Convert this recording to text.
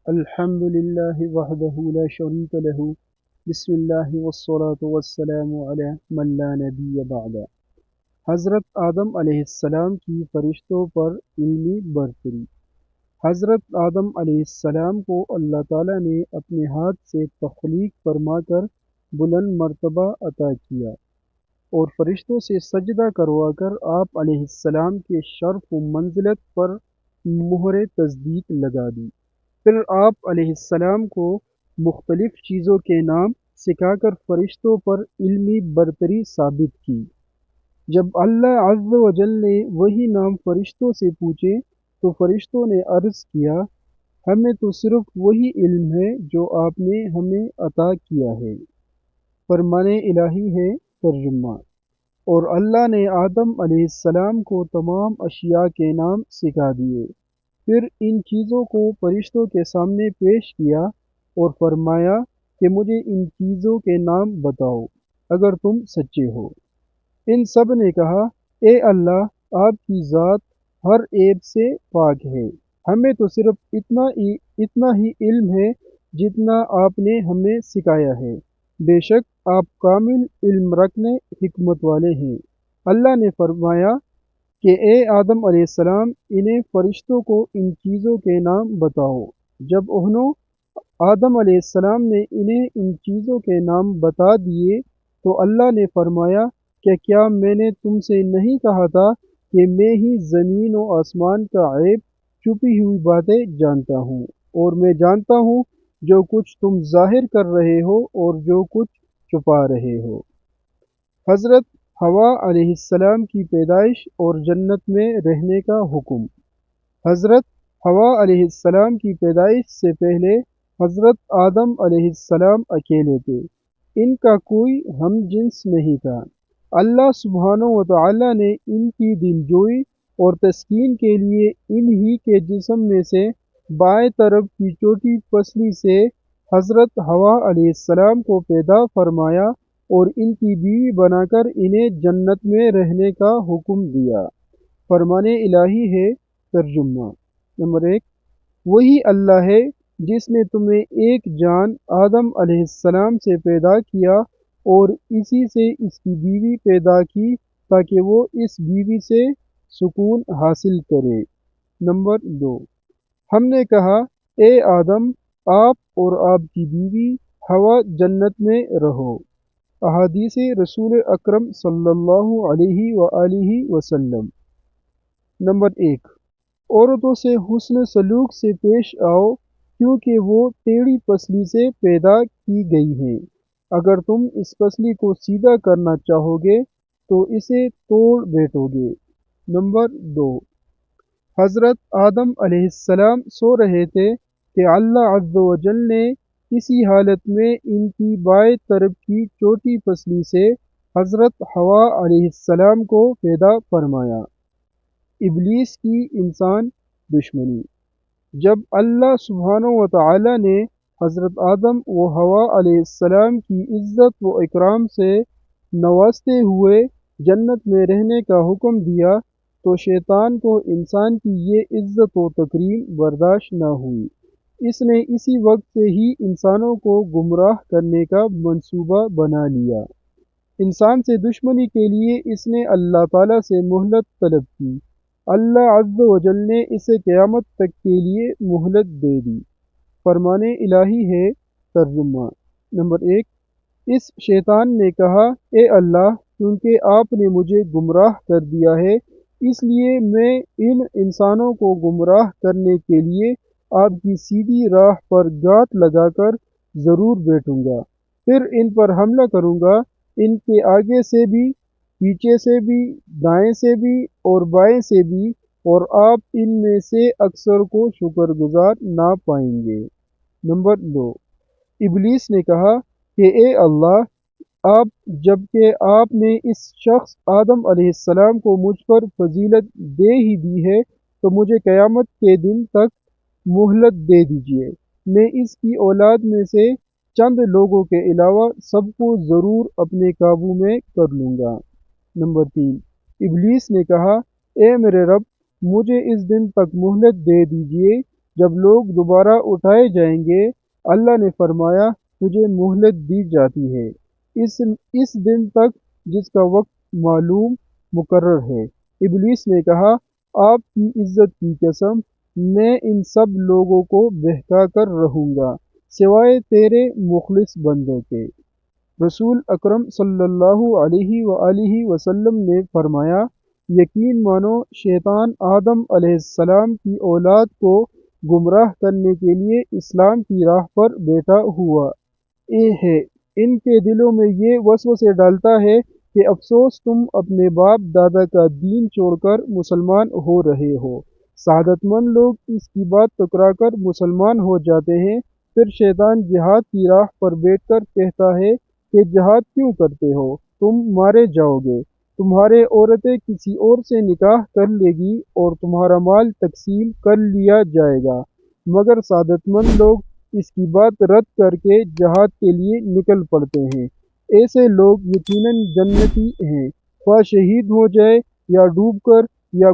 الحمد لله وحده لا شريك له بسم الله والصلاة والسلام على من لا نبي بعد حضرت آدم علیہ السلام کی فرشتوں پر علمی برتری۔ حضرت آدم علیہ السلام کو اللہ تعالیٰ نے اپنے ہاتھ سے تخلیق فرما کر بلند مرتبہ عطا کیا اور فرشتوں سے سجدہ کروا کر آپ علیہ السلام کے شرف و منزلت پر مہر تصدیق لگا دی۔ پھر آپ علیہ السلام کو مختلف چیزوں کے نام سکھا کر فرشتوں پر علمی برتری ثابت کی۔ جب اللہ عز و جل نے وہی نام فرشتوں سے پوچھے تو فرشتوں نے عرض کیا، ہمیں تو صرف وہی علم ہے جو آپ نے ہمیں عطا کیا ہے۔ فرمان الہی ہے ترجمہ۔ اور اللہ نے آدم علیہ السلام کو تمام اشیاء کے نام سکھا دیے، پھر ان چیزوں کو فرشتوں کے سامنے پیش کیا اور فرمایا کہ مجھے ان چیزوں کے نام بتاؤ اگر تم سچے ہو۔ ان سب نے کہا، اے اللہ، آپ کی ذات ہر عیب سے پاک ہے، ہمیں تو صرف اتنا ہی علم ہے جتنا آپ نے ہمیں سکھایا ہے، بے شک آپ کامل علم رکھنے حکمت والے ہیں۔ اللہ نے فرمایا کہ اے آدم علیہ السلام، انہیں فرشتوں کو ان چیزوں کے نام بتاؤ۔ جب آدم علیہ السلام نے انہیں ان چیزوں کے نام بتا دیے تو اللہ نے فرمایا کہ کیا میں نے تم سے نہیں کہا تھا کہ میں ہی زمین و آسمان کا عیب چھپی ہوئی باتیں جانتا ہوں، اور میں جانتا ہوں جو کچھ تم ظاہر کر رہے ہو اور جو کچھ چھپا رہے ہو۔ حضرت حوا علیہ السلام کی پیدائش اور جنت میں رہنے کا حکم۔ حضرت حوا علیہ السلام کی پیدائش سے پہلے حضرت آدم علیہ السلام اکیلے تھے، ان کا کوئی ہم جنس نہیں تھا۔ اللہ سبحانہ و تعالی نے ان کی دلجوئی اور تسکین کے لیے انہی کے جسم میں سے بائیں طرف کی چھوٹی پسلی سے حضرت حوا علیہ السلام کو پیدا فرمایا اور ان کی بیوی بنا کر انہیں جنت میں رہنے کا حکم دیا۔ فرمان الہی ہے ترجمہ۔ نمبر 1، وہی اللہ ہے جس نے تمہیں ایک جان آدم علیہ السلام سے پیدا کیا اور اسی سے اس کی بیوی پیدا کی تاکہ وہ اس بیوی سے سکون حاصل کرے۔ نمبر 2، ہم نے کہا، اے آدم، آپ اور آپ کی بیوی حوا جنت میں رہو۔ احادیث رسول اکرم صلی اللہ علیہ وآلہ وسلم۔ نمبر 1، عورتوں سے حسن سلوک سے پیش آؤ کیونکہ وہ ٹیڑھی پسلی سے پیدا کی گئی ہیں، اگر تم اس پسلی کو سیدھا کرنا چاہو گے تو اسے توڑ بیٹھو گے۔ نمبر 2، حضرت آدم علیہ السلام سو رہے تھے کہ اللہ عز و جل نے اسی حالت میں ان کی بائیں طرف کی چھوٹی پسلی سے حضرت حوا علیہ السلام کو پیدا فرمایا۔ ابلیس کی انسان دشمنی۔ جب اللہ سبحانہ و تعالی نے حضرت آدم و حوا علیہ السلام کی عزت و اکرام سے نوازتے ہوئے جنت میں رہنے کا حکم دیا تو شیطان کو انسان کی یہ عزت و تکریم برداشت نہ ہوئی۔ اس نے اسی وقت سے ہی انسانوں کو گمراہ کرنے کا منصوبہ بنا لیا۔ انسان سے دشمنی کے لیے اس نے اللہ تعالیٰ سے مہلت طلب کی۔ اللہ عز و جل نے اسے قیامت تک کے لیے مہلت دے دی۔ فرمان الہی ہے ترجمہ۔ نمبر 1، اس شیطان نے کہا، اے اللہ، کیونکہ آپ نے مجھے گمراہ کر دیا ہے اس لیے میں ان انسانوں کو گمراہ کرنے کے لیے آپ کی سیدھی راہ پر گات لگا کر ضرور بیٹھوں گا، پھر ان پر حملہ کروں گا، ان کے آگے سے بھی، پیچھے سے بھی، دائیں سے بھی اور بائیں سے بھی، اور آپ ان میں سے اکثر کو شکر گزار نہ پائیں گے۔ نمبر 2، ابلیس نے کہا کہ اے اللہ، جبکہ آپ نے اس شخص آدم علیہ السلام کو مجھ پر فضیلت دے ہی دی ہے تو مجھے قیامت کے دن تک مہلت دے دیجیے، میں اس کی اولاد میں سے چند لوگوں کے علاوہ سب کو ضرور اپنے قابو میں کر لوں گا۔ نمبر 3، ابلیس نے کہا، اے میرے رب، مجھے اس دن تک مہلت دے دیجیے جب لوگ دوبارہ اٹھائے جائیں گے، اللہ نے فرمایا تجھے مہلت دی جاتی ہے اس دن تک جس کا وقت معلوم مقرر ہے۔ ابلیس نے کہا آپ کی عزت کی قسم، میں ان سب لوگوں کو بہکا کر رہوں گا سوائے تیرے مخلص بندوں کے۔ رسول اکرم صلی اللہ علیہ وآلہ وسلم نے فرمایا یقین مانو شیطان آدم علیہ السلام کی اولاد کو گمراہ کرنے کے لیے اسلام کی راہ پر بیٹھا ہوا ہے۔ ان کے دلوں میں یہ وسوسے ڈالتا ہے کہ افسوس تم اپنے باپ دادا کا دین چھوڑ کر مسلمان ہو رہے ہو۔ سعادت مند لوگ اس کی بات ٹکرا کر مسلمان ہو جاتے ہیں۔ پھر شیطان جہاد کی راہ پر بیٹھ کر کہتا ہے کہ جہاد کیوں کرتے ہو، تم مارے جاؤ گے، تمہارے عورتیں کسی اور سے نکاح کر لے گی اور تمہارا مال تقسیم کر لیا جائے گا، مگر سعادت مند لوگ اس کی بات رد کر کے جہاد کے لیے نکل پڑتے ہیں۔ ایسے لوگ یقیناً جنتی ہیں، خواہ شہید ہو جائے یا ڈوب کر یا